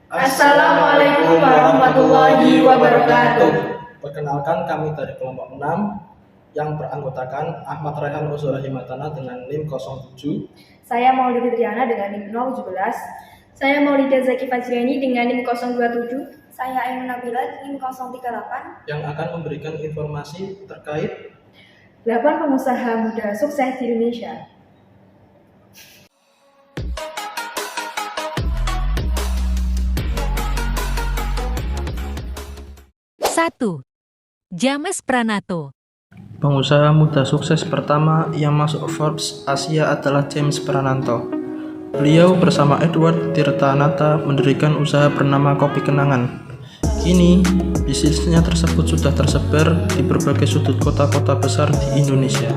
Assalamualaikum warahmatullahi wabarakatuh. Perkenalkan, kami dari kelompok 6 yang beranggotakan Ahmad Raihan Uzura Himatana dengan NIM 07. Saya Maulida Triana dengan NIM 017. Saya Maulida Zaki Fajriani dengan NIM 027. Saya Ainun Nabila NIM 038 yang akan memberikan informasi terkait 8 pengusaha muda sukses di Indonesia. Satu, James Pranato. pengusaha muda sukses pertama yang masuk Forbes Asia adalah James Prananto. Beliau bersama Edward Tirtanata mendirikan usaha bernama Kopi Kenangan. Kini, bisnisnya tersebut sudah tersebar di berbagai sudut kota-kota besar di Indonesia.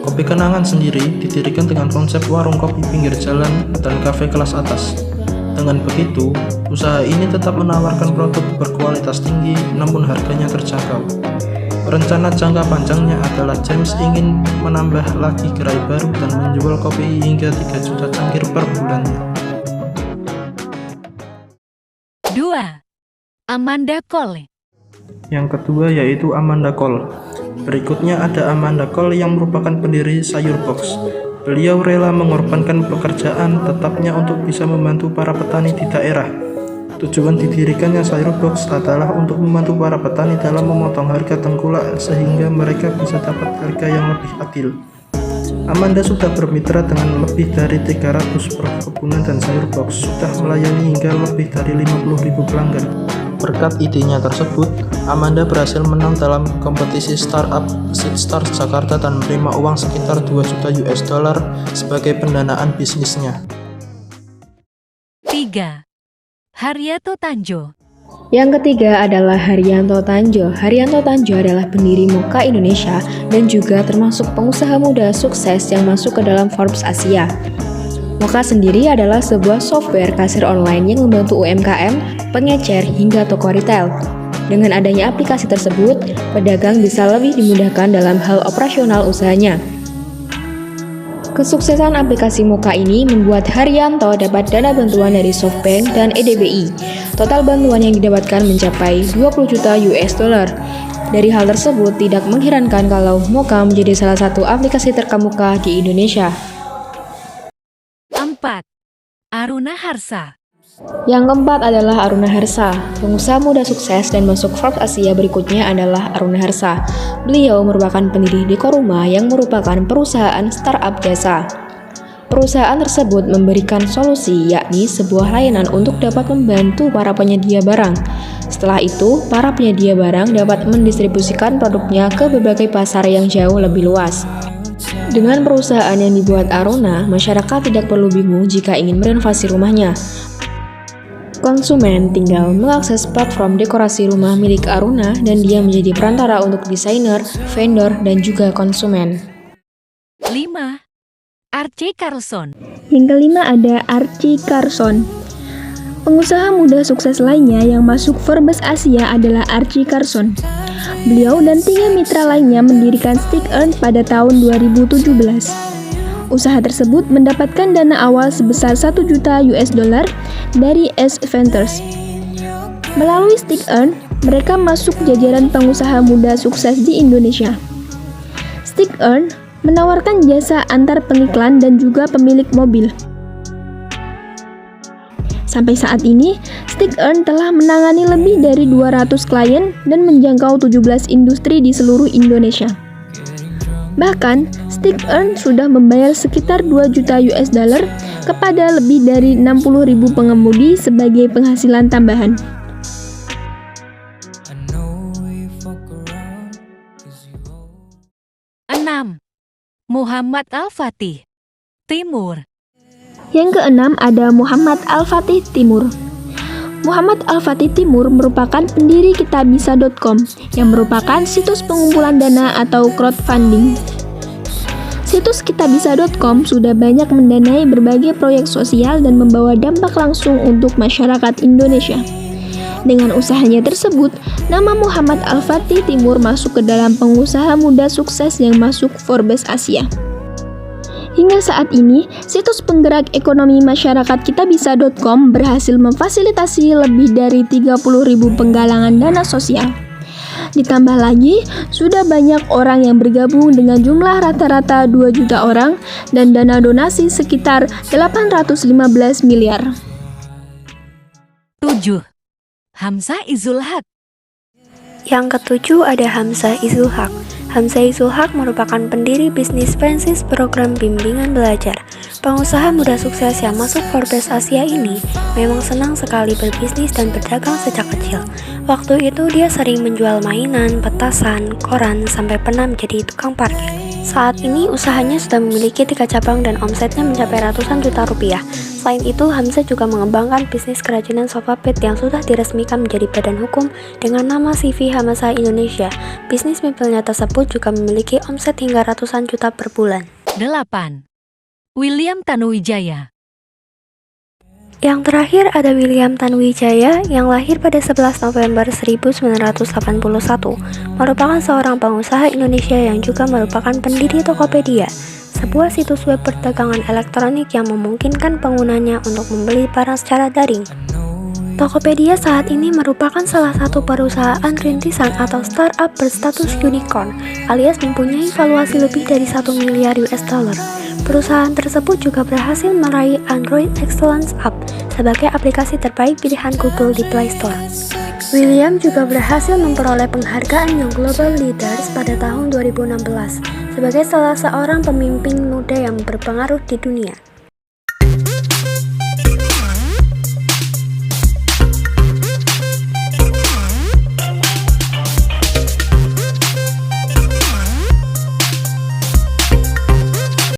Kopi Kenangan sendiri didirikan dengan konsep warung kopi pinggir jalan dan kafe kelas atas. Dengan begitu, usaha ini tetap menawarkan produk berkualitas tinggi namun harganya terjangkau. Rencana jangka panjangnya adalah James ingin menambah lagi gerai baru dan menjual kopi hingga 3 juta cangkir per bulannya. 2. Amanda Cole. Yang kedua yaitu Amanda Cole. Berikutnya ada Amanda Cole yang merupakan pendiri Sayur Box. Beliau rela mengorbankan pekerjaan tetapnya untuk bisa membantu para petani di daerah. Tujuan didirikannya Sayur Box adalah untuk membantu para petani dalam memotong harga tengkulak sehingga mereka bisa dapat harga yang lebih adil. Amanda sudah bermitra dengan lebih dari 300 perkebunan dan Sayur Box sudah melayani hingga lebih dari 50.000 pelanggan. Berkat idenya tersebut, Amanda berhasil menang dalam kompetisi startup Seedstars Jakarta dan menerima uang sekitar 2 juta US dollar sebagai pendanaan bisnisnya. 3. Haryanto Tanjo. Yang ketiga adalah Haryanto Tanjo. Haryanto Tanjo adalah pendiri Moka Indonesia dan juga termasuk pengusaha muda sukses yang masuk ke dalam Forbes Asia. Moka sendiri adalah sebuah software kasir online yang membantu UMKM, pengecer, hingga toko retail. Dengan adanya aplikasi tersebut, pedagang bisa lebih dimudahkan dalam hal operasional usahanya. Kesuksesan aplikasi Moka ini membuat Haryanto dapat dana bantuan dari SoftBank dan EDBI. Total bantuan yang didapatkan mencapai 20 juta US dollar. Dari hal tersebut, tidak mengherankan kalau Moka menjadi salah satu aplikasi terkemuka di Indonesia. 4. Aruna Harsa. Yang keempat adalah Aruna Harsa. Pengusaha muda sukses dan masuk Forbes Asia berikutnya adalah Aruna Harsa. Beliau merupakan pendiri Dekoruma yang merupakan perusahaan startup jasa. Perusahaan tersebut memberikan solusi, yakni sebuah layanan untuk dapat membantu para penyedia barang. Setelah itu, para penyedia barang dapat mendistribusikan produknya ke berbagai pasar yang jauh lebih luas. Dengan perusahaan yang dibuat Aruna, masyarakat tidak perlu bingung jika ingin merenovasi rumahnya. Konsumen tinggal mengakses platform dekorasi rumah milik Aruna dan dia menjadi perantara untuk desainer, vendor, dan juga konsumen. 5. Archie Carlson. Yang kelima ada Archie Carlson. Pengusaha muda sukses lainnya yang masuk Forbes Asia adalah Archie Carlson. Beliau dan 3 mitra lainnya mendirikan StickEarn pada tahun 2017. Usaha tersebut mendapatkan dana awal sebesar 1 juta US dollar dari Ace Ventures. Melalui StickEarn, mereka masuk jajaran pengusaha muda sukses di Indonesia. StickEarn menawarkan jasa antar pengiklan dan juga pemilik mobil. Sampai saat ini, StickEarn telah menangani lebih dari 200 klien dan menjangkau 17 industri di seluruh Indonesia. Bahkan, StickEarn sudah membayar sekitar 2 juta US dollar kepada lebih dari 60.000 pengemudi sebagai penghasilan tambahan. 6. Muhammad Al-Fatih. Timur. Yang keenam ada Muhammad Al-Fatih Timur. Muhammad Al-Fatih Timur merupakan pendiri Kitabisa.com yang merupakan situs pengumpulan dana atau crowdfunding. Situs Kitabisa.com sudah banyak mendanai berbagai proyek sosial dan membawa dampak langsung untuk masyarakat Indonesia. Dengan usahanya tersebut, nama Muhammad Al-Fatih Timur masuk ke dalam pengusaha muda sukses yang masuk Forbes Asia. Hingga saat ini, situs penggerak ekonomi masyarakat kitabisa.com berhasil memfasilitasi lebih dari 30.000 penggalangan dana sosial. Ditambah lagi, sudah banyak orang yang bergabung dengan jumlah rata-rata 2 juta orang dan dana donasi sekitar 815 miliar. 7. Hamzah Izul Haq. Yang ketujuh ada Hamzah Izul Haq. Hamzah Izul Haq merupakan pendiri bisnis Francis Program Bimbingan Belajar. Pengusaha muda sukses yang masuk Forbes Asia ini memang senang sekali berbisnis dan berdagang sejak kecil. Waktu itu dia sering menjual mainan, petasan, koran, sampai pernah menjadi tukang parkir. Saat ini usahanya sudah memiliki 3 cabang dan omsetnya mencapai ratusan juta rupiah. Selain itu, Hamzah juga mengembangkan bisnis kerajinan sofa bed yang sudah diresmikan menjadi badan hukum dengan nama CV Hamzah Indonesia. Bisnis mebelnya tersebut juga memiliki omset hingga ratusan juta per bulan. 8. William Tanuwijaya. Yang terakhir ada William Tanuwijaya yang lahir pada 11 November 1981, merupakan seorang pengusaha Indonesia yang juga merupakan pendiri Tokopedia, sebuah situs web perdagangan elektronik yang memungkinkan penggunanya untuk membeli barang secara daring. Tokopedia saat ini merupakan salah satu perusahaan rintisan atau startup berstatus unicorn, alias mempunyai valuasi lebih dari 1 miliar US dollar. Perusahaan tersebut juga berhasil meraih Android Excellence App sebagai aplikasi terbaik pilihan Google di Play Store. William juga berhasil memperoleh penghargaan Young Global Leaders pada tahun 2016 sebagai salah seorang pemimpin muda yang berpengaruh di dunia.